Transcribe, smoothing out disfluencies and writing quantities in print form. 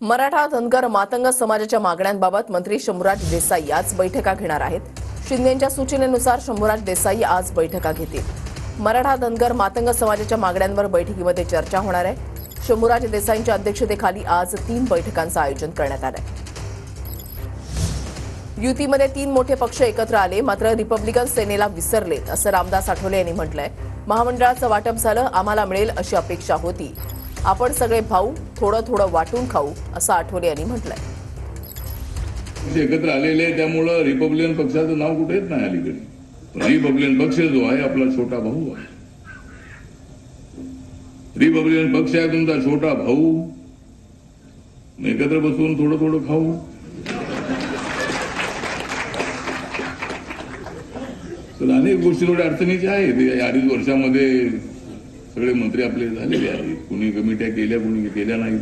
मराठा धनगर मातंग समाजाच्या मागण्यांबाबत मंत्री शंभूराज देसाई आज बैठका घेणार आहेत. शिंदेंच्या सूचनेनुसार शंभूराज देसाई आज बैठका घेतील. मराठा धनगर मातंग समाजाच्या मागण्यांवर बैठकीमध्ये चर्चा होणार आहे. शंभूराज देसाईंच्या अध्यक्षतेखाली आज 3 बैठकांचं आयोजन करण्यात आलं आहे. युतीमध्ये 3 मोठे पक्ष एकत्र आले, मात्र रिपब्लिकन सेनेला विसरलेत असं रामदास आठवले यांनी म्हटलंय. महामंडळाचं वाटप झालं, आम्हाला मिळेल अशी अपेक्षा होती. आपण सगळे भाऊ, थोडं थोडं वाटून खाऊ असं आठवले यांनी म्हटलंय. एकत्र आलेले त्यामुळे रिपब्लिकन पक्षाचं नाव कुठे येत नाही अलीकडे. रिपब्लिकन पक्ष जो आहे आपला छोटा भाऊ आहे. रिपब्लिकन पक्ष आहे तुमचा छोटा भाऊ. एकत्र बसून थोडं थोडं खाऊ. तर अनेक गोष्टी थोड्या अडचणीच्या आहेत. या 2.5 वर्षामध्ये सगळे मंत्री आपले झालेले आहेत. कुणी कमिट्या केल्या, कुणी केल्या नाहीत.